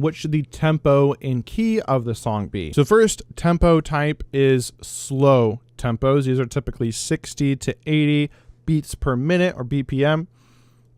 what should the tempo and key of the song be. So first, tempo type is slow tempos. These are typically 60 to 80 beats per minute, or BPM.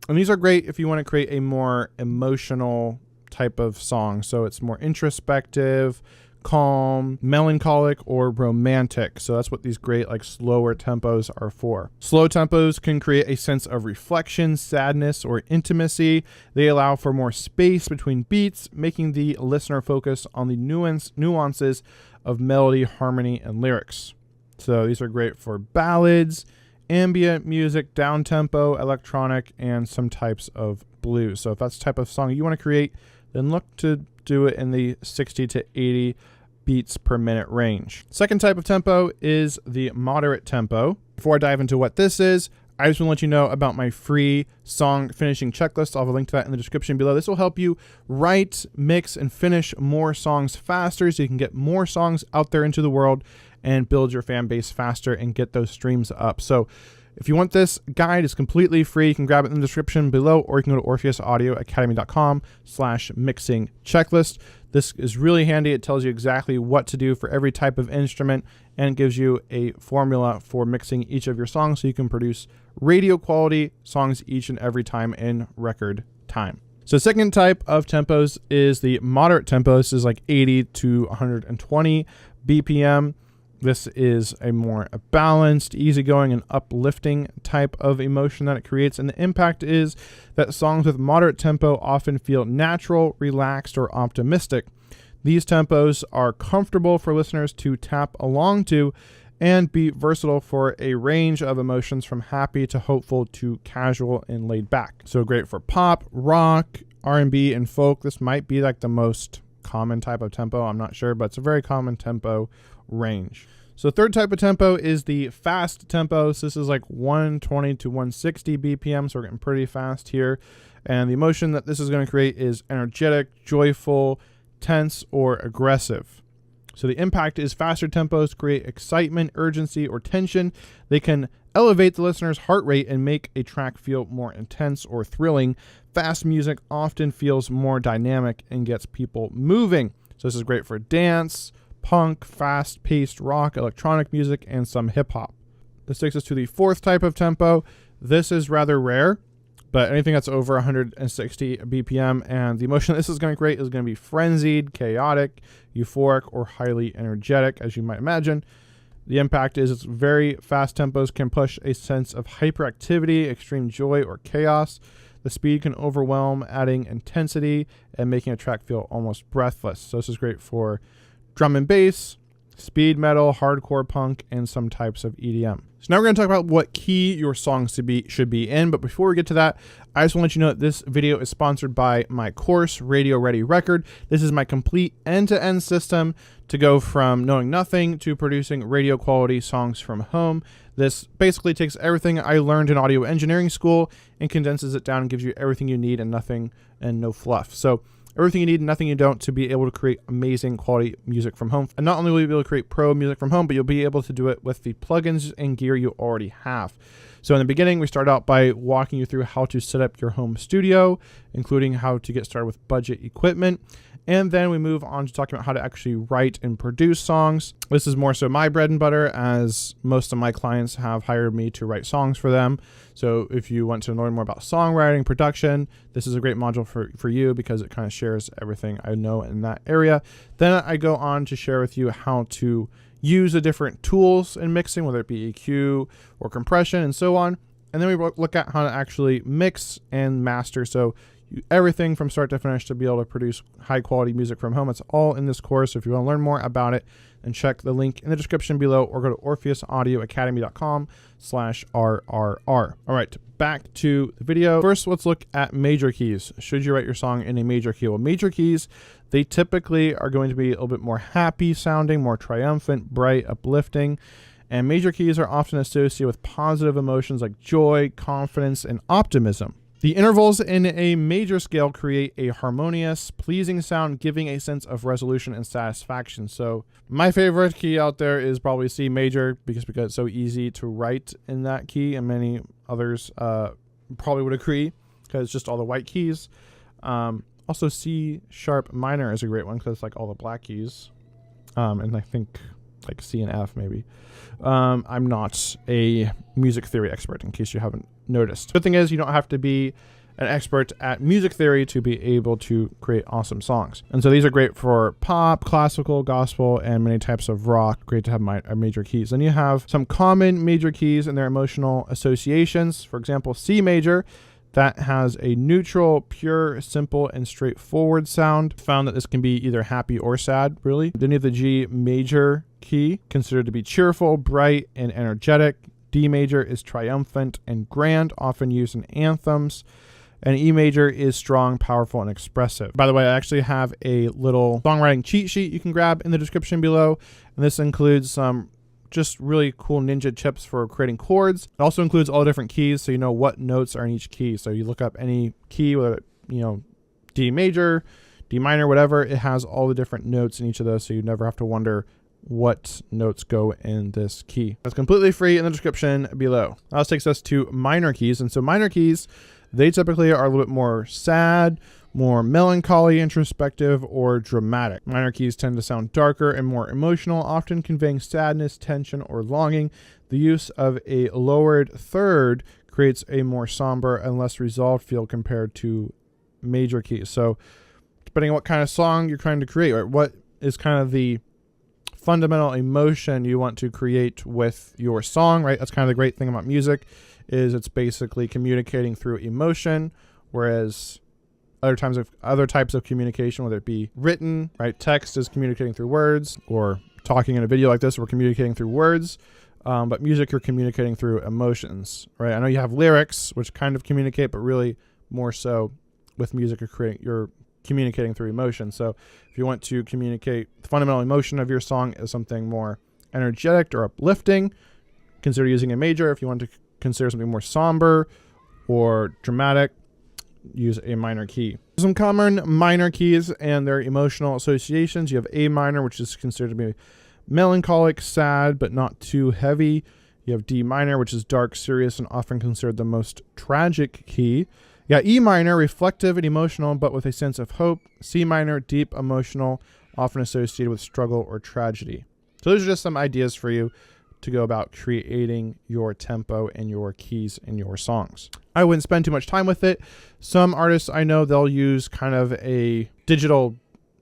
And these are great if you want to create a more emotional type of song. So it's more introspective, calm, melancholic, or romantic. So that's what these great like slower tempos are for. Slow tempos can create a sense of reflection, sadness, or intimacy. They allow for more space between beats, making the listener focus on the nuances of melody, harmony, and lyrics. So these are great for ballads, ambient music, down-tempo, electronic, and some types of blues. So if that's the type of song you want to create, then look to do it in the 60 to 80 beats per minute range. Second type of tempo is the moderate tempo. Before I dive into what this is, I just want to let you know about my free song finishing checklist. I'll have a link to that in the description below. This will help you write, mix, and finish more songs faster so you can get more songs out there into the world and build your fan base faster and get those streams up. So if you want this guide, it's completely free. You can grab it in the description below, or you can go to orpheusaudioacademy.com/mixing checklist. This is really handy. It tells you exactly what to do for every type of instrument and gives you a formula for mixing each of your songs so you can produce radio quality songs each and every time in record time. So second type of tempos is the moderate tempo. This is like 80 to 120 BPM. This is a more balanced, easygoing, and uplifting type of emotion that it creates. And the impact is that songs with moderate tempo often feel natural, relaxed, or optimistic. These tempos are comfortable for listeners to tap along to and be versatile for a range of emotions from happy to hopeful to casual and laid back. So great for pop, rock, R&B, and folk. This might be like the most common type of tempo. I'm not sure, but it's a very common tempo range. So third type of tempo is the fast tempo. So this is like 120 to 160 BPM. So we're getting pretty fast here. And the emotion that this is going to create is energetic, joyful, tense, or aggressive. So the impact is faster tempos create excitement, urgency, or tension. They can elevate the listener's heart rate and make a track feel more intense or thrilling. Fast music often feels more dynamic and gets people moving. So this is great for dance, punk, fast-paced rock, electronic music, and some hip-hop. This takes us to the fourth type of tempo. This is rather rare, but anything that's over 160 BPM, and the emotion this is going to create is going to be frenzied, chaotic, euphoric, or highly energetic, as you might imagine. The impact is it's very fast tempos can push a sense of hyperactivity, extreme joy, or chaos. The speed can overwhelm, adding intensity and making a track feel almost breathless. So this is great for drum and bass, speed metal, hardcore punk, and some types of EDM. So now we're going to talk about what key your songs should be in. But before we get to that, I just want to let you know that this video is sponsored by my course, Radio Ready Record. This is my complete end-to-end system to go from knowing nothing to producing radio quality songs from home. This basically takes everything I learned in audio engineering school and condenses it down and gives you everything you need and nothing and no fluff. So everything you need and nothing you don't to be able to create amazing quality music from home. And not only will you be able to create pro music from home, but you'll be able to do it with the plugins and gear you already have. So in the beginning, we start out by walking you through how to set up your home studio, including how to get started with budget equipment. And then we move on to talking about how to actually write and produce songs. This is more so my bread and butter, as most of my clients have hired me to write songs for them. So if you want to learn more about songwriting, production, this is a great module for you because it kind of shares everything I know in that area. Then I go on to share with you how to use the different tools in mixing, whether it be EQ or compression and so on. And then we look at how to actually mix and master. So everything from start to finish to be able to produce high quality music from home. It's all in this course. If you want to learn more about it, then check the link in the description below or go to orpheusaudioacademy.com/RRR. All right, back to the video. First, let's look at major keys. Should you write your song in a major key? Well, major keys, they typically are going to be a little bit more happy sounding, more triumphant, bright, uplifting. And major keys are often associated with positive emotions like joy, confidence, and optimism. The intervals in a major scale create a harmonious, pleasing sound, giving a sense of resolution and satisfaction. So my favorite key out there is probably C major because it's so easy to write in that key, and many others probably would agree because it's just all the white keys. Also, C sharp minor is a great one because it's like all the black keys. And I think like C and F maybe. I'm not a music theory expert, in case you haven't noticed. Good thing is you don't have to be an expert at music theory to be able to create awesome songs. And so these are great for pop, classical, gospel, and many types of rock. Great to have major keys. Then you have some common major keys and their emotional associations. For example, C major. That has a neutral, pure, simple, and straightforward sound. Found that this can be either happy or sad, really. Then you have the G major key, considered to be cheerful, bright, and energetic. D major is triumphant and grand, often used in anthems. And E major is strong, powerful, and expressive. By the way, I actually have a little songwriting cheat sheet you can grab in the description below. And this includes some just really cool ninja tips for creating chords. It also includes all different keys, so you know what notes are in each key. So you look up any key, whether D major, D minor, whatever, it has all the different notes in each of those, so you never have to wonder what notes go in this key. It's completely free in the description below. Now this takes us to minor keys. And so minor keys, they typically are a little bit more sad, more melancholy, introspective, or dramatic. Minor keys tend to sound darker and more emotional, often conveying sadness, tension, or longing. The use of a lowered third creates a more somber and less resolved feel compared to major keys. So depending on what kind of song you're trying to create, or what is kind of the fundamental emotion you want to create with your song, right? That's kind of the great thing about music, is it's basically communicating through emotion, whereas other types of communication, whether it be written, right? Text is communicating through words, or talking in a video like this, we're communicating through words. But music, you're communicating through emotions, right? I know you have lyrics, which kind of communicate, but really more so with music, you're communicating through emotion. So if you want to communicate the fundamental emotion of your song as something more energetic or uplifting, consider using a major. If you want to consider something more somber or dramatic, use a minor key. Some common minor keys and their emotional associations. You have A minor, which is considered to be melancholic, sad, but not too heavy. You have D minor, which is dark, serious, and often considered the most tragic key. You got E minor, reflective and emotional, but with a sense of hope. C minor, deep, emotional, often associated with struggle or tragedy. So those are just some ideas for you to go about creating your tempo and your keys in your songs. I wouldn't spend too much time with it. Some artists I know, they'll use kind of a digital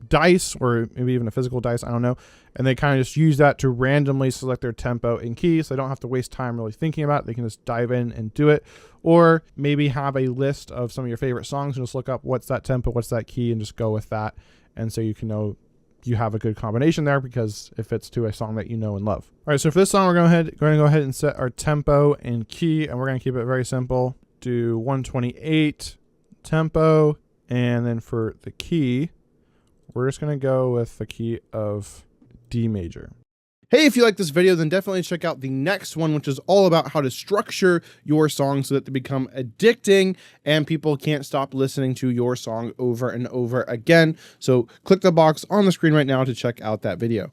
dice, or maybe even a physical dice, I don't know, and they kind of just use that to randomly select their tempo and keys, so they don't have to waste time really thinking about it. They can just dive in and do it. Or maybe have a list of some of your favorite songs and just look up what's that tempo, what's that key, and just go with that. And so you can know you have a good combination there, because it fits to a song that you know and love. All right, so for this song, we're going to go ahead and set our tempo and key, and we're going to keep it very simple. Do 128 tempo, and then for the key, we're just going to go with the key of D major. Hey, if you like this video, then definitely check out the next one, which is all about how to structure your songs so that they become addicting and people can't stop listening to your song over and over again. So click the box on the screen right now to check out that video.